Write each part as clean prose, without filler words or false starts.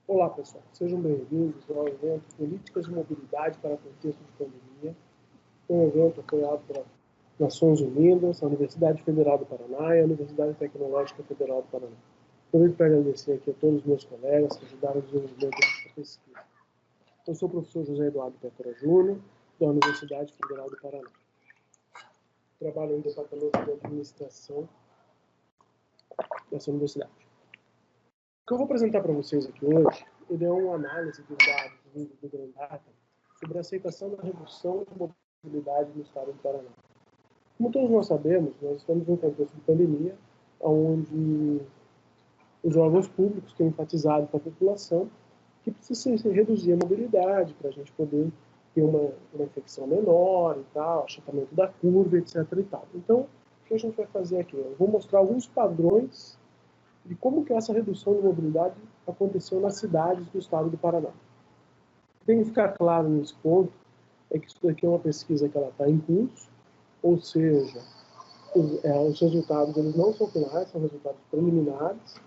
Olá, pessoal. Sejam bem-vindos ao evento Políticas de Mobilidade para Contexto de Pandemia, um evento apoiado pela Nações Unidas, a Universidade Federal do Paraná e a Universidade Tecnológica Federal do Paraná. Aproveito para agradecer aqui a todos os meus colegas que ajudaram no desenvolvimento dessa pesquisa. Eu sou o professor José Eduardo Pécora Júnior, da Universidade Federal do Paraná. Trabalho no Departamento de Administração dessa universidade. O que eu vou apresentar para vocês aqui hoje é uma análise dos dados do Grandata sobre a aceitação da redução de mobilidade no estado do Paraná. Como todos nós sabemos, nós estamos em um contexto de pandemia, onde os órgãos públicos têm enfatizado para a população que precisa se reduzir a mobilidade para a gente poder ter uma infecção menor e tal, achatamento da curva, etc. e tal. Então, o que a gente vai fazer aqui? Eu vou mostrar alguns padrões de como que essa redução de mobilidade aconteceu nas cidades do estado do Paraná. Tem que ficar claro nesse ponto, é que isso daqui é uma pesquisa que ela está em curso, ou seja, os resultados eles não são finais, são resultados preliminares,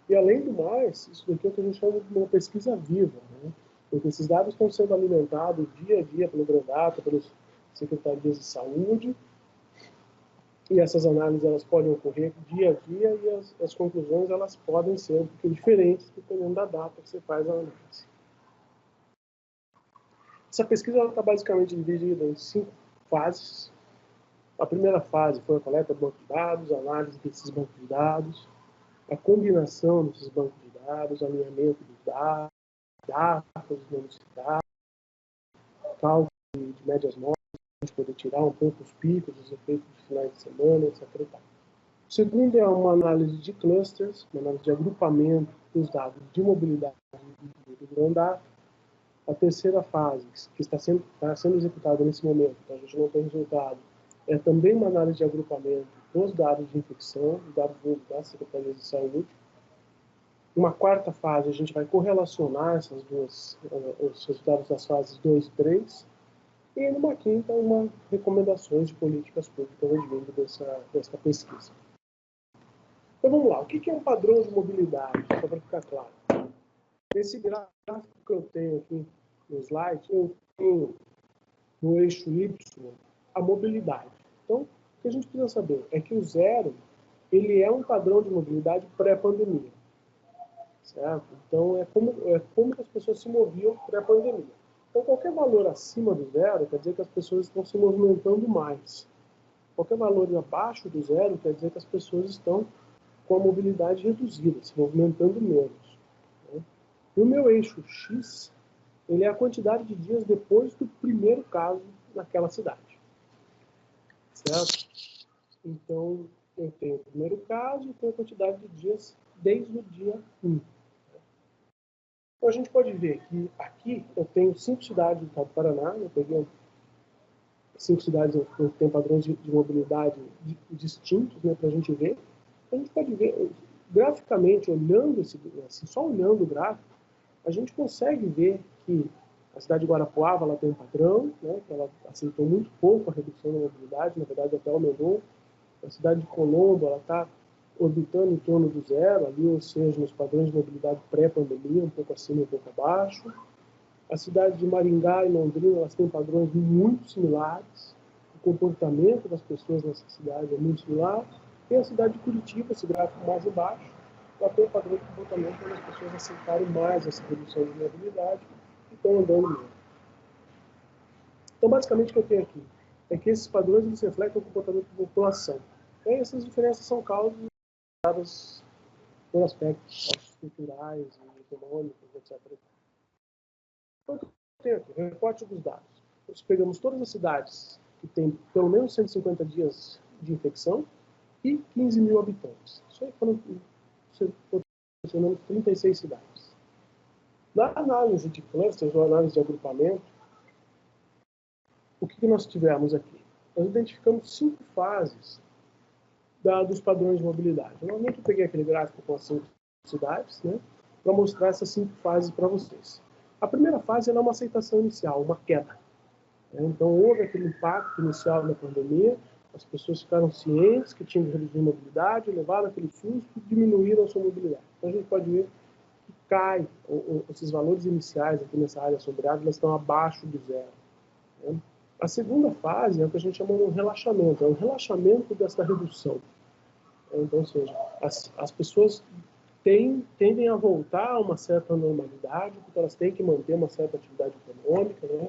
e além do mais, isso daqui é o que a gente chama de uma pesquisa viva, né? Porque esses dados estão sendo alimentados dia a dia pelo Grandata, pelas secretarias de saúde, e essas análises elas podem ocorrer dia a dia e as conclusões elas podem ser um pouquinho diferentes dependendo da data que você faz a análise. Essa pesquisa está basicamente dividida em 5 fases. A primeira fase foi a coleta de banco de dados, a análise desses bancos de dados, a combinação desses bancos de dados, alinhamento dos dados, datas, nomes de dados, cálculo de médias móveis, para a gente poder tirar um pouco os picos, os efeitos de finais de semana, etc. O segundo é uma análise de clusters, uma análise de agrupamento dos dados de mobilidade do Grandata. A terceira fase, que está sendo executada nesse momento, então a gente não tem resultado, é também uma análise de agrupamento dos dados de infecção, dos dados das secretarias de saúde. Uma quarta fase, a gente vai correlacionar essas duas, os resultados das fases 2 e 3. E numa quinta, recomendações de políticas públicas advindo dessa pesquisa. Então vamos lá, o que é um padrão de mobilidade, só para ficar claro? Esse gráfico que eu tenho aqui no slide, eu tenho no eixo Y a mobilidade. Então, o que a gente precisa saber é que o zero, ele é um padrão de mobilidade pré-pandemia. Certo? Então, é como que as pessoas se moviam pré-pandemia. Então, qualquer valor acima do zero quer dizer que as pessoas estão se movimentando mais. Qualquer valor abaixo do zero quer dizer que as pessoas estão com a mobilidade reduzida, se movimentando menos. Né? E o meu eixo X, ele é a quantidade de dias depois do primeiro caso naquela cidade. Certo? Então, eu tenho o primeiro caso e tenho a quantidade de dias desde o dia 1. Então, a gente pode ver que aqui eu tenho 5 cidades do estado do Paraná, eu peguei 5 cidades que têm padrões de mobilidade distintos, né, para a gente ver. A gente pode ver, graficamente, olhando só olhando o gráfico, a gente consegue ver que a cidade de Guarapuava ela tem um padrão, né, que ela aceitou muito pouco a redução da mobilidade, na verdade até aumentou. A cidade de Colombo está orbitando em torno do zero, ali, ou seja, nos padrões de mobilidade pré-pandemia, um pouco acima e um pouco abaixo. A cidade de Maringá e Londrina elas têm padrões muito similares. O comportamento das pessoas nessa cidade é muito similar. E a cidade de Curitiba, esse gráfico mais embaixo, ela tem um padrão de comportamento para as pessoas aceitarem mais essa redução de mobilidade e estão andando menos. Então, basicamente, o que eu tenho aqui é que esses padrões eles refletem o comportamento da população. E essas diferenças são causas por aspectos culturais, econômicos, etc. Então, eu tenho aqui o recorte dos dados. Nós pegamos todas as cidades que têm pelo menos 150 dias de infecção e 15 mil habitantes. Isso aí foram posicionando 36 cidades. Na análise de clusters, ou análise de agrupamento, o que nós tivemos aqui? Nós identificamos 5 fases dos padrões de mobilidade. Normalmente eu peguei aquele gráfico com as 5 cidades, né, para mostrar essas 5 fases para vocês. A primeira fase é uma aceitação inicial, uma queda. Então houve aquele impacto inicial na pandemia, as pessoas ficaram cientes que tinham que reduzir a mobilidade, levaram aquele susto e diminuíram a sua mobilidade. Então a gente pode ver que cai, esses valores iniciais aqui nessa área sombreada, elas estão abaixo do zero. Né? A segunda fase é o que a gente chama de um relaxamento, é um relaxamento dessa redução. Então, ou seja, as pessoas tendem a voltar a uma certa normalidade, porque elas têm que manter uma certa atividade econômica, né?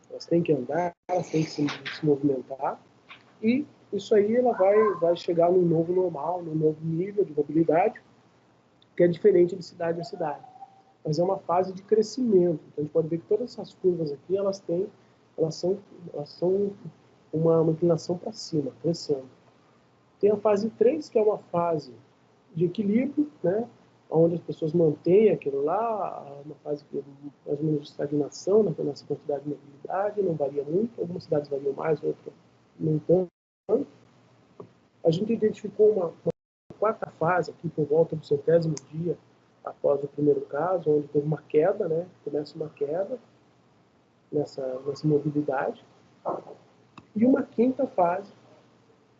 Elas têm que andar, elas têm que se movimentar, e isso aí ela vai chegar num novo normal, num novo nível de mobilidade, que é diferente de cidade a cidade. Mas é uma fase de crescimento. Então a gente pode ver que todas essas curvas aqui, elas são uma inclinação para cima, crescendo. Tem a fase 3, que é uma fase de equilíbrio, né? Onde as pessoas mantêm aquilo lá, uma fase de mais ou menos de estagnação nessa quantidade de mobilidade, não varia muito, algumas cidades variam mais, outras nem tanto. A gente identificou uma quarta fase aqui por volta do 100º dia após o primeiro caso, onde teve uma queda, né? Começa uma queda nessa mobilidade. E uma quinta fase,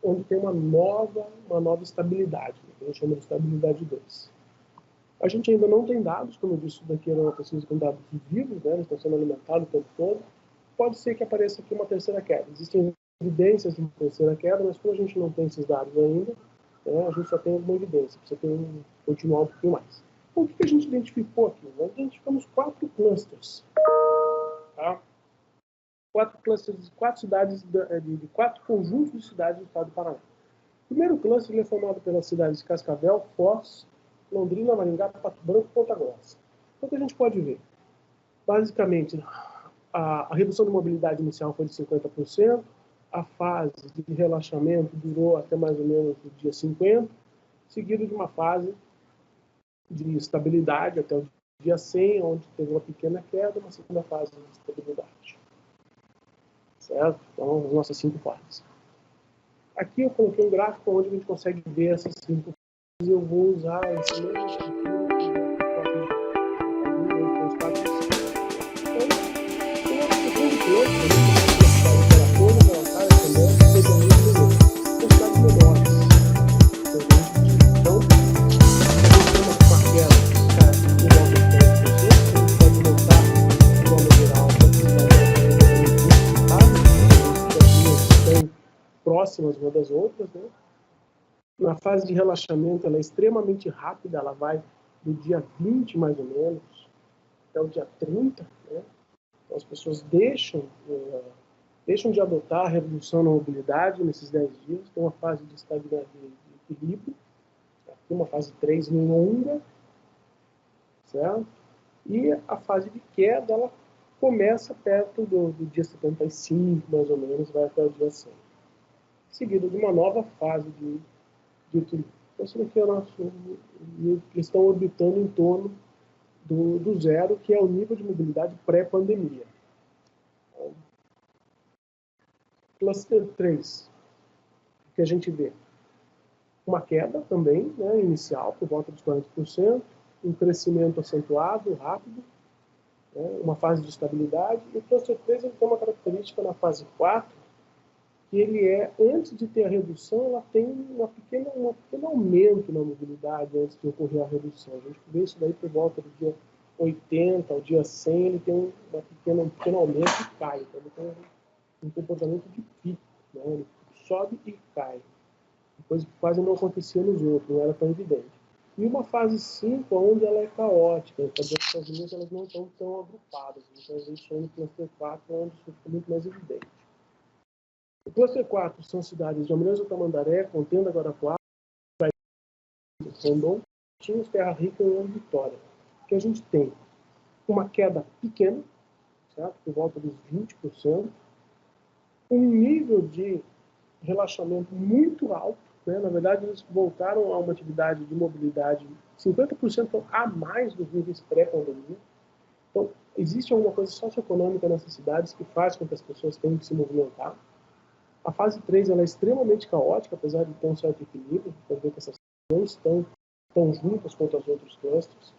onde tem uma nova estabilidade, que a gente chama de estabilidade 2. A gente ainda não tem dados, como eu disse, isso daqui era uma pesquisa com dados vivos, né? Eles estão sendo alimentados o tempo todo. Pode ser que apareça aqui uma terceira queda. Existem evidências de uma terceira queda, mas como a gente não tem esses dados ainda, né, a gente só tem alguma evidência, precisa continuar um pouquinho mais. Então, o que a gente identificou aqui? Nós identificamos 4 clusters. Tá? 4 clusters, 4 cidades, de 4 conjuntos de cidades do estado do Paraná. O primeiro cluster é formado pelas cidades de Cascavel, Foz, Londrina, Maringá, Pato Branco e Ponta Grossa. Então, o que a gente pode ver? Basicamente, a redução de mobilidade inicial foi de 50%, a fase de relaxamento durou até mais ou menos o dia 50, seguido de uma fase de estabilidade até o dia 100, onde teve uma pequena queda, uma segunda fase de estabilidade. Certo? Então, as nossas 5 fases. Aqui eu coloquei um gráfico onde a gente consegue ver essas 5 fases. Eu vou usar esse mesmo estrutura próximas umas das outras, né? Na fase de relaxamento, ela é extremamente rápida, ela vai do dia 20, mais ou menos, até o dia 30, né? Então, as pessoas deixam de adotar a redução na mobilidade nesses 10 dias, tem uma fase de estabilidade de equilíbrio, aqui uma fase 3 longa, certo? E a fase de queda, ela começa perto do dia 75, mais ou menos, vai até o dia 100. Seguido de uma nova fase de equilíbrio. Então, isso aqui é o nosso... Eles estão orbitando em torno do zero, que é o nível de mobilidade pré-pandemia. Cluster 3, que a gente vê uma queda também, né, inicial, por volta dos 40%, um crescimento acentuado, rápido, né, uma fase de estabilidade. E o cluster 3 ele tem uma característica na fase 4, que ele antes de ter a redução, ela tem um pequeno aumento na mobilidade antes de ocorrer a redução. A gente vê isso daí por volta do dia 80 ao dia 100, ele tem um pequeno aumento e cai. Então, ele tem um comportamento de pico, né? Ele sobe e cai. Coisa que quase não acontecia nos outros, não era tão evidente. E uma fase 5, onde ela é caótica, então as linhas elas não estão tão agrupadas. Então, a gente chama de cluster 4, onde isso fica muito mais evidente. O cluster 4 são cidades de Almirante Tamandaré, Contenda, Guarapuava, Rondon, Tinhos, Terra Rica e Vitória. Que a gente tem uma queda pequena, certo? Por volta dos 20%, um nível de relaxamento muito alto, né? Na verdade, eles voltaram a uma atividade de mobilidade 50% a mais dos níveis pré-pandemia. Então, existe alguma coisa socioeconômica nessas cidades que faz com que as pessoas tenham que se movimentar. A fase 3 ela é extremamente caótica, apesar de ter um certo equilíbrio, para ver que essas não estão tão juntas quanto as outras clusters.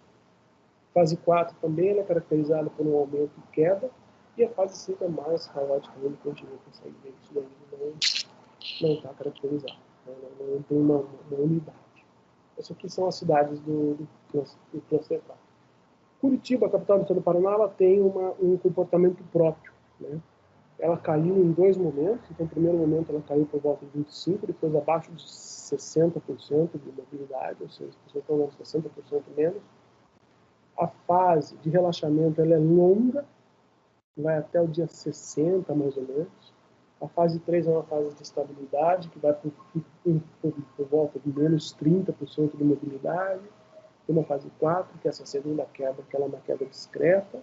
A fase 4 também ela é caracterizada por um aumento e queda, e a fase 5 é mais caótica, onde a gente não consegue ver isso daí, não está caracterizado, né? Não tem uma unidade. Essas aqui são as cidades do cluster 4. Curitiba, a capital do estado do Paraná, ela tem um comportamento próprio, né? Ela caiu em dois momentos. Então, no primeiro momento, ela caiu por volta de 25%, depois abaixo de 60% de mobilidade, ou seja, as pessoas estão dando 60% menos. A fase de relaxamento ela é longa, vai até o dia 60, mais ou menos. A fase 3 é uma fase de estabilidade, que vai por volta de menos 30% de mobilidade. Tem uma fase 4, que é essa segunda queda, que ela é uma queda discreta,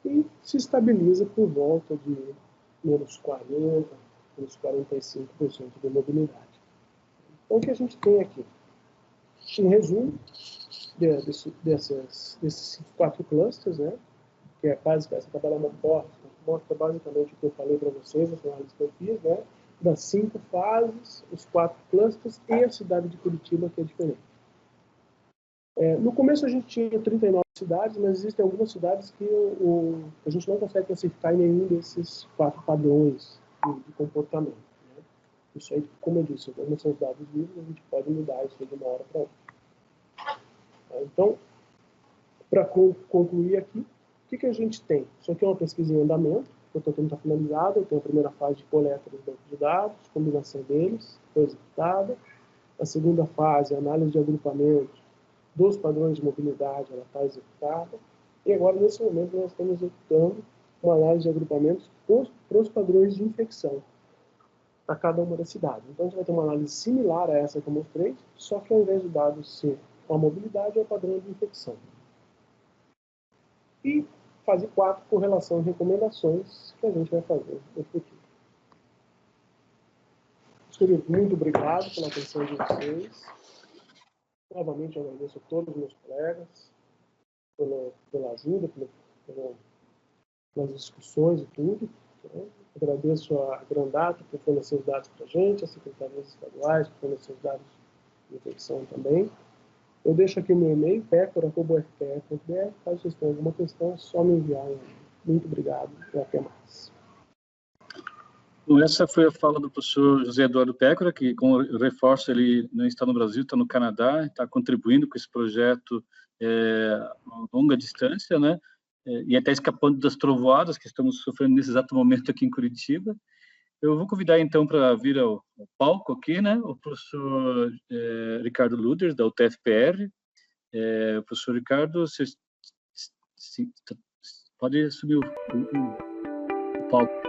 e se estabiliza por volta de menos 40%, menos 45% de mobilidade. Então, o que a gente tem aqui? Em resumo, desses 4 clusters, né, que é basicamente essa tabela mostra basicamente o que eu falei para vocês, essa análise que eu fiz, né, das 5 fases, os 4 clusters e a cidade de Curitiba, que é diferente. No começo a gente tinha 39 cidades, mas existem algumas cidades que a gente não consegue classificar em nenhum desses 4 padrões de comportamento, né? Isso aí, como eu disse, como são os dados vivos, a gente pode mudar isso de uma hora para outra. Então, para concluir aqui, o que a gente tem? Isso aqui é uma pesquisa em andamento, que eu estou tentando estar finalizada. Eu tenho a primeira fase de coleta dos bancos de dados, combinação deles, foi executada. A segunda fase, análise de agrupamentos dos padrões de mobilidade, ela está executada. E agora, nesse momento, nós estamos executando uma análise de agrupamentos para os padrões de infecção para cada uma das cidades. Então, a gente vai ter uma análise similar a essa que eu mostrei, só que ao invés de dados ser a mobilidade, é o padrão de infecção. E fase 4, correlação e recomendações, que a gente vai fazer no futuro. Muito obrigado pela atenção de vocês. Novamente, eu agradeço a todos os meus colegas pela ajuda, pelas discussões e tudo. Né? Agradeço a Grandato por fornecer os dados para a gente, as secretarias estaduais por fornecer os dados de infecção também. Eu deixo aqui o meu e-mail, pecora@ufpe.br. Caso vocês tenham alguma questão, é só me enviar. Muito obrigado e até mais. Bom, essa foi a fala do professor José Eduardo Pécora, que, como eu reforço, ele não está no Brasil, está no Canadá, está contribuindo com esse projeto a longa distância, né? E até escapando das trovoadas que estamos sofrendo nesse exato momento aqui em Curitiba. Eu vou convidar, então, para vir ao palco aqui, né, o professor Ricardo Luders, da UTFPR. Professor Ricardo, você pode assumir o palco.